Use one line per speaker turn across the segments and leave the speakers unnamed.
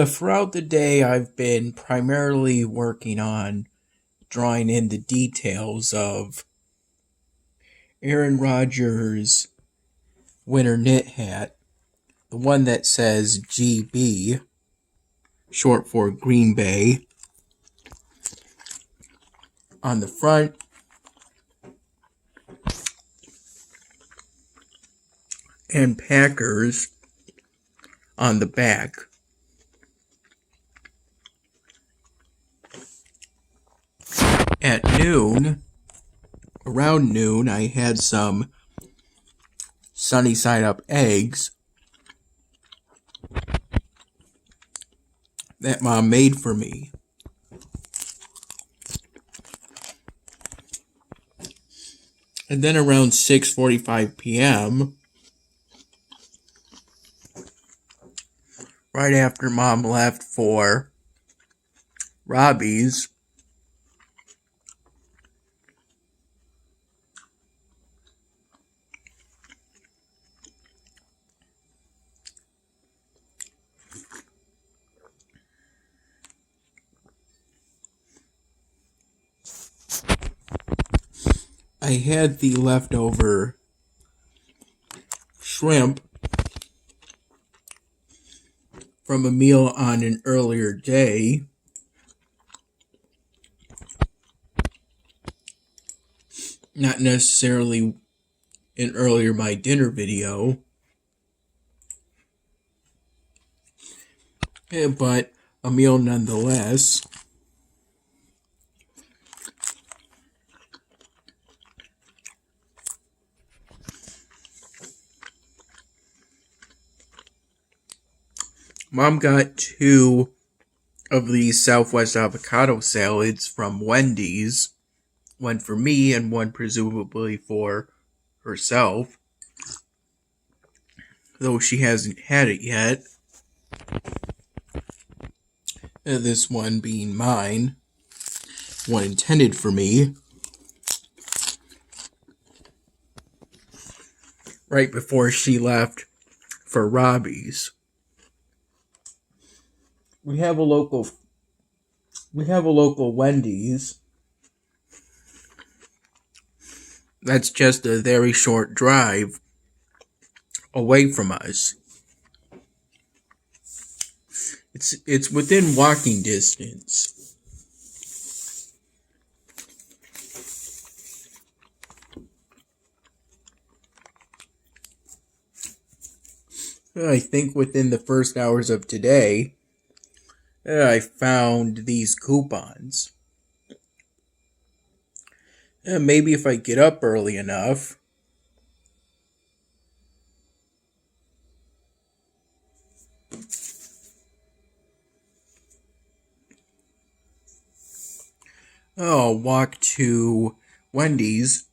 Throughout the day, I've been primarily working on drawing in the details of Aaron Rodgers' winter knit hat, the one that says GB, short for Green Bay, on the front, and Packers on the back. At around noon, I had some sunny side up eggs that Mom made for me. And then around 6:45 p.m., right after Mom left for Robbie's, I had the leftover shrimp from a meal on an earlier day. Not necessarily an earlier my dinner video, but a meal nonetheless. Mom got 2 of these Southwest avocado salads from Wendy's. One for me and one presumably for herself, though she hasn't had it yet. This one being mine, one intended for me, right before she left for Robbie's. We have a local Wendy's that's just a very short drive away from us. It's within walking distance. I think within the first hours of today, I found these coupons. Maybe if I get up early enough. I'll walk to Wendy's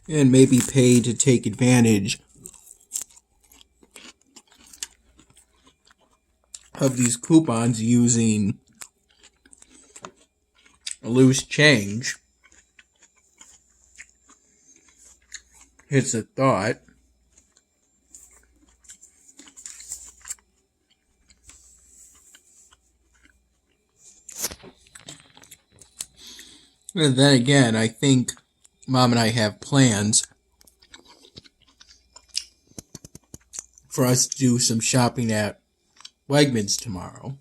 and maybe pay to take advantage of these coupons using loose change. It's a thought. And then again, I think Mom and I have plans for us to do some shopping at Wegmans tomorrow.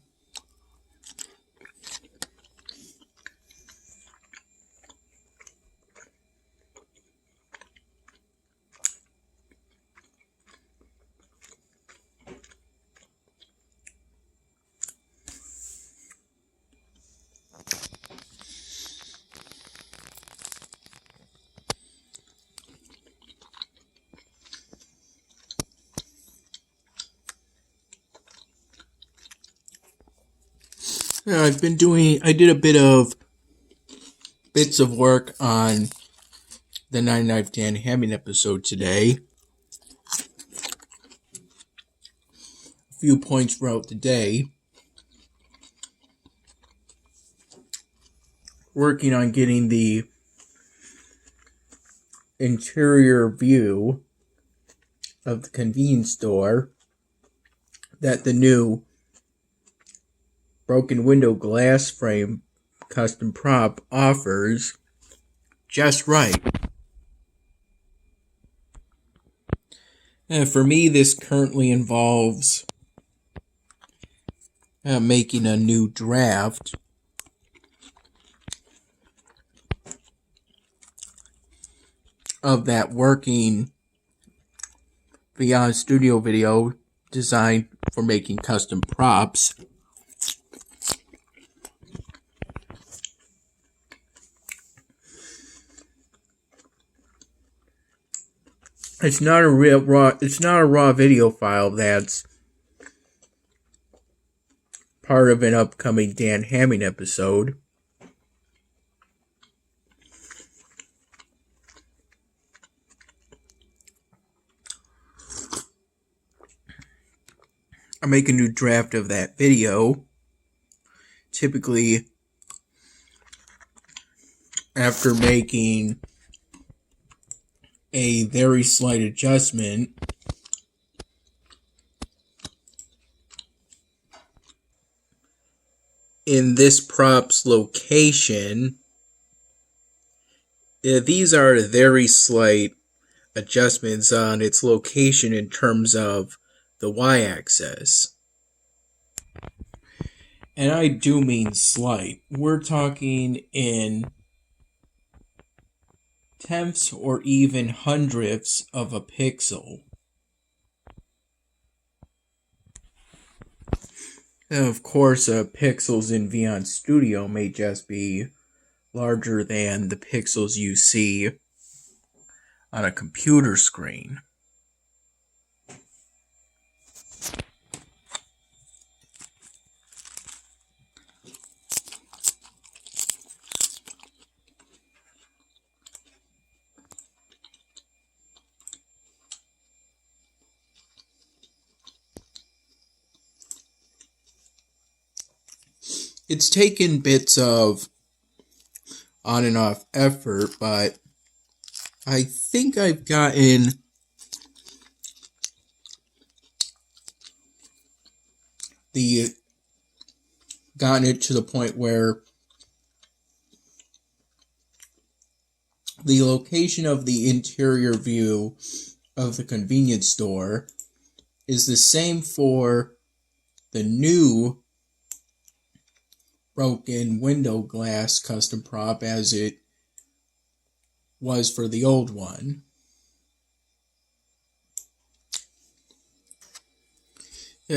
I did a bits of work on the 99 Dan Hammond episode today. A few points throughout the day. Working on getting the interior view of the convenience store that the new broken window glass frame custom prop offers just right. And for me, this currently involves making a new draft of that working Beyond Studio video designed for making custom props. It's not a raw video file that's part of an upcoming Dan Hamming episode. I make a new draft of that video, typically after making a very slight adjustment in this prop's location. These are very slight adjustments on its location in terms of the y-axis. And I do mean slight. We're talking in tenths or even hundredths of a pixel. And of course, pixels in Beyond Studio may just be larger than the pixels you see on a computer screen. It's taken bits of on and off effort, but I think I've gotten it to the point where the location of the interior view of the convenience store is the same for the new broken window glass custom prop as it was for the old one.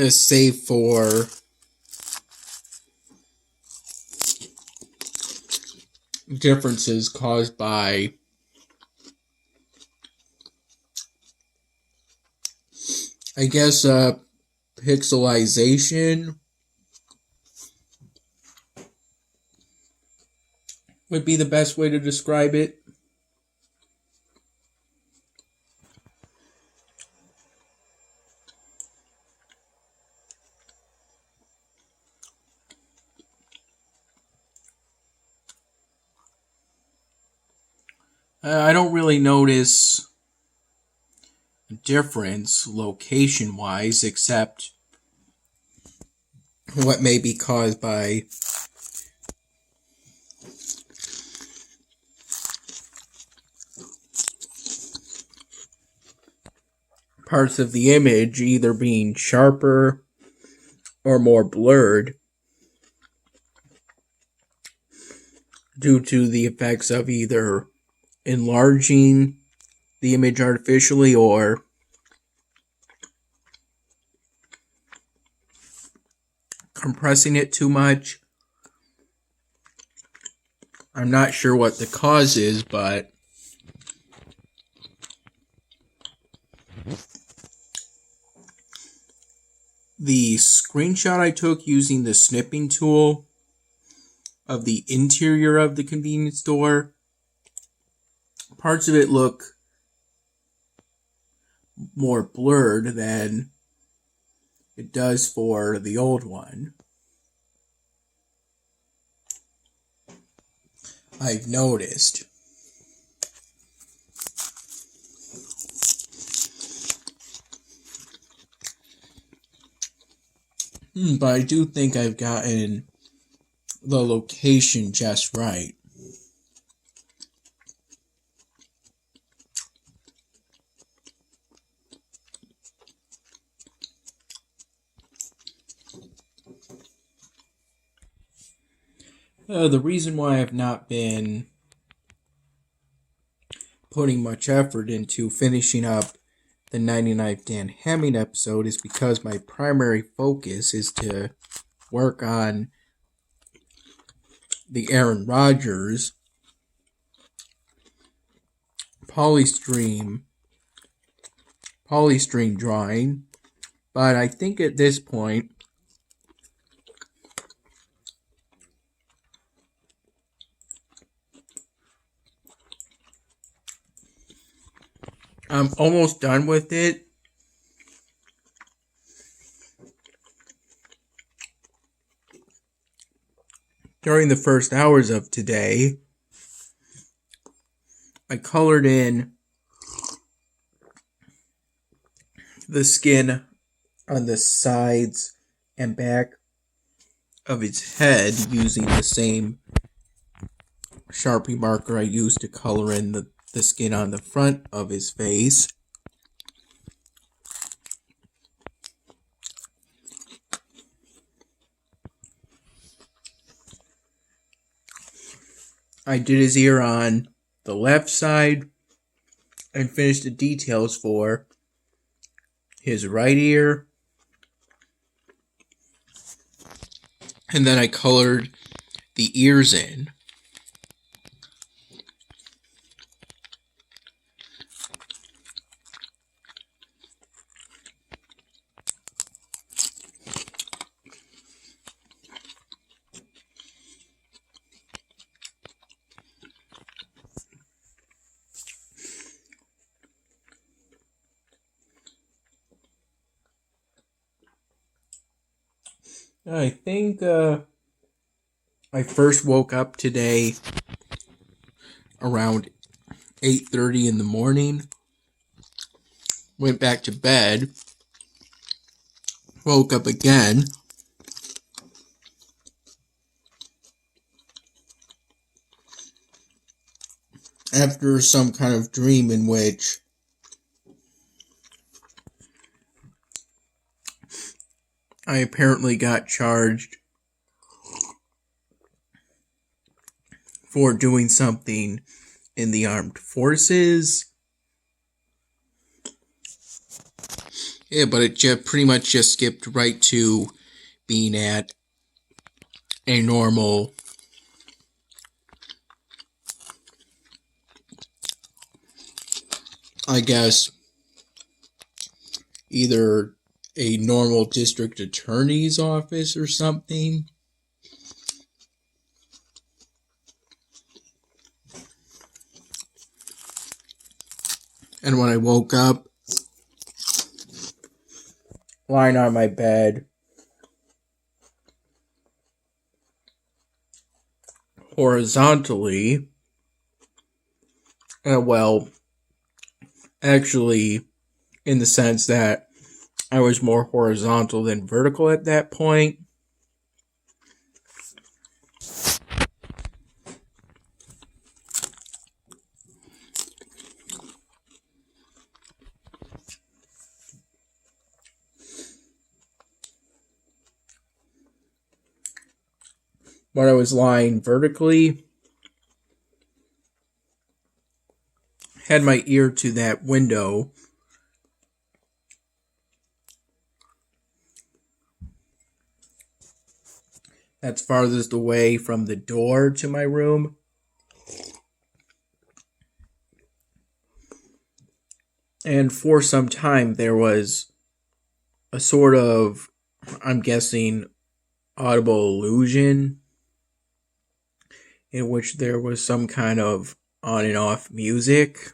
Save for differences caused by I guess pixelization would be the best way to describe it. I don't really notice a difference location-wise, except what may be caused by parts of the image either being sharper or more blurred due to the effects of either enlarging the image artificially or compressing it too much. I'm not sure what the cause is, but the screenshot I took using the snipping tool of the interior of the convenience store, parts of it look more blurred than it does for the old one. I've noticed. But I do think I've gotten the location just right. The reason why I've not been putting much effort into finishing up the 99th Dan Hemming episode is because my primary focus is to work on the Aaron Rodgers polystream drawing. But I think at this point I'm almost done with it. During the first hours of today, I colored in the skin on the sides and back of its head using the same Sharpie marker I used to color in the skin on the front of his face. I did his ear on the left side and finished the details for his right ear. And then I colored the ears in. I think I first woke up today around 8:30 in the morning. Went back to bed. Woke up again. After some kind of dream in which I apparently got charged for doing something in the armed forces. Yeah, but it pretty much just skipped right to being at a normal I guess either a normal district attorney's office or something. And when I woke up, lying on my bed, horizontally, well, actually, in the sense that I was more horizontal than vertical at that point. When I was lying vertically, had my ear to that window. That's farthest away from the door to my room. And for some time there was a sort of, I'm guessing, audible illusion in which there was some kind of on and off music.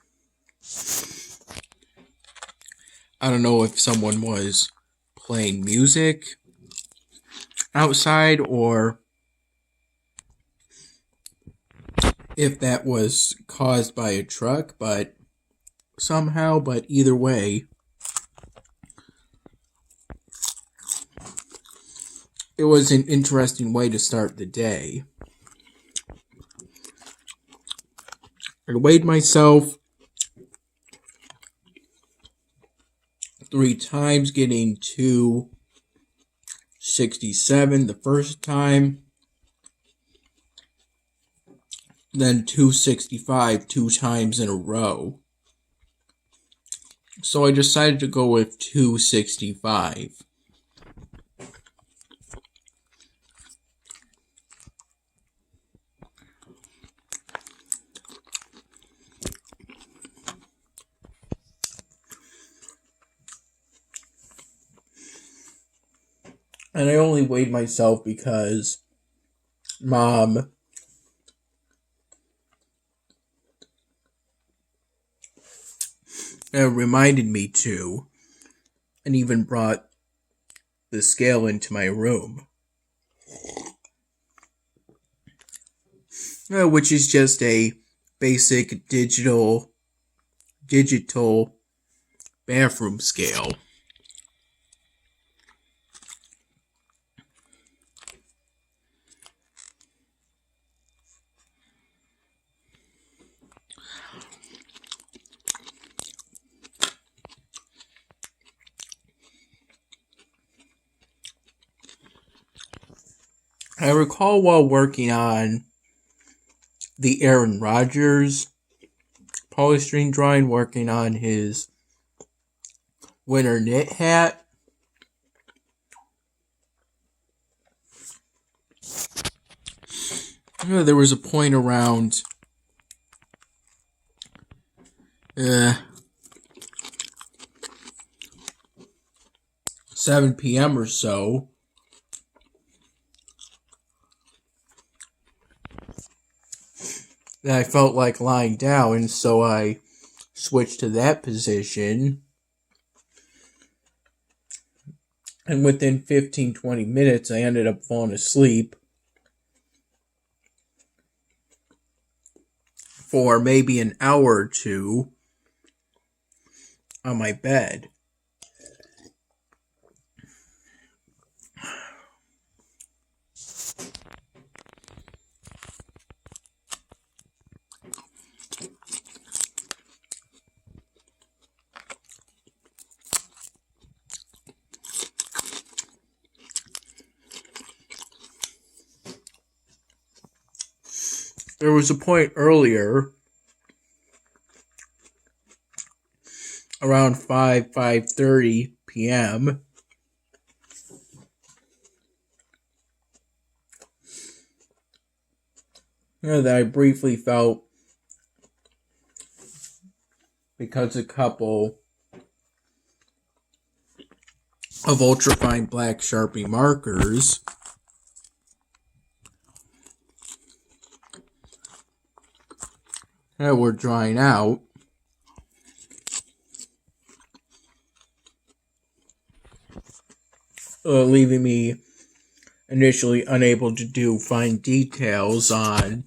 I don't know if someone was playing music outside or if that was caused by a truck, but either way, it was an interesting way to start the day. I weighed myself 3 times, getting 267 the first time, then 265 2 times in a row. So I decided to go with 265. And I only weighed myself because Mom reminded me to, and even brought the scale into my room. Which is just a basic digital bathroom scale. I recall while working on the Aaron Rodgers polystyrene drawing, working on his winter knit hat, there was a point around 7 p.m. or so that I felt like lying down, and so I switched to that position. And within 15-20 minutes, I ended up falling asleep for maybe an hour or two on my bed. There was a point earlier, around 5:30 p.m., that I briefly felt, because a couple of ultrafine black Sharpie markers that were drying out, leaving me initially unable to do fine details on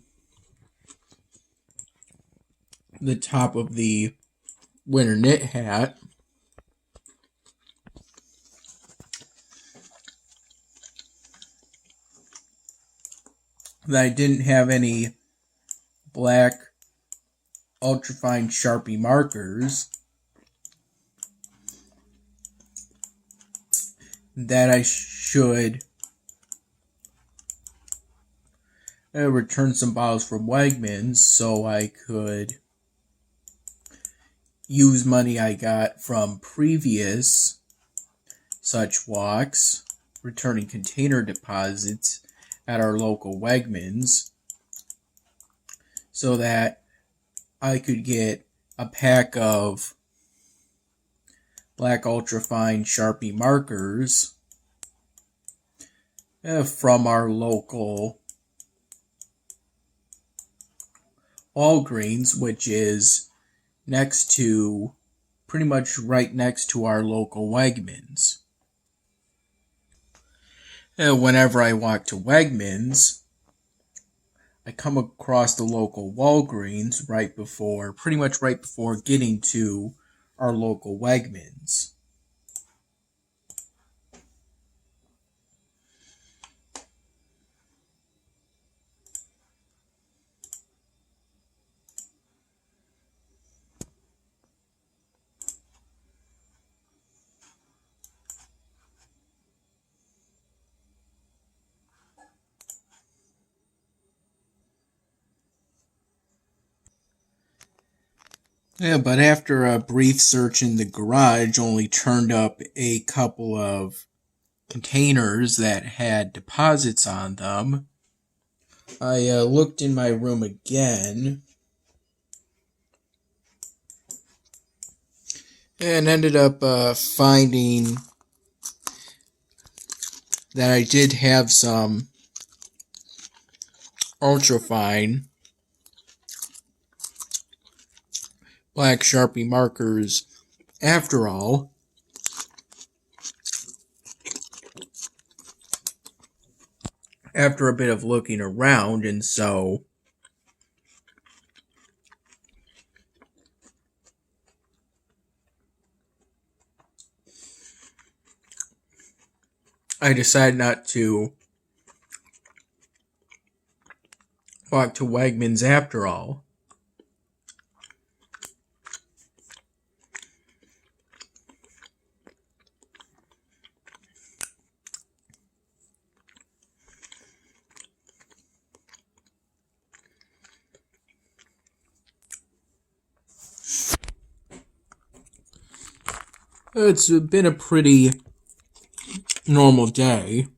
the top of the winter knit hat. That I didn't have any black ultrafine Sharpie markers, that I should return some bottles from Wegmans so I could use money I got from previous such walks, returning container deposits at our local Wegmans, so that I could get a pack of black ultrafine Sharpie markers from our local Walgreens, which is pretty much right next to our local Wegmans. Whenever I walk to Wegmans, I come across the local Walgreens pretty much right before getting to our local Wegmans. Yeah, but after a brief search in the garage, only turned up a couple of containers that had deposits on them. I looked in my room again and ended up finding that I did have some ultrafine black Sharpie markers after all. After a bit of looking around, and so I decided not to walk to Wegmans after all. It's been a pretty normal day.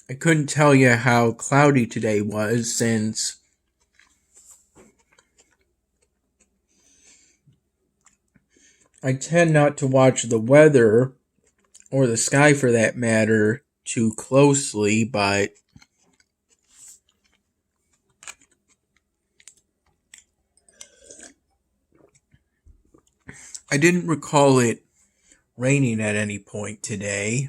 I couldn't tell you how cloudy today was since I tend not to watch the weather, or the sky for that matter, too closely, but I didn't recall it raining at any point today.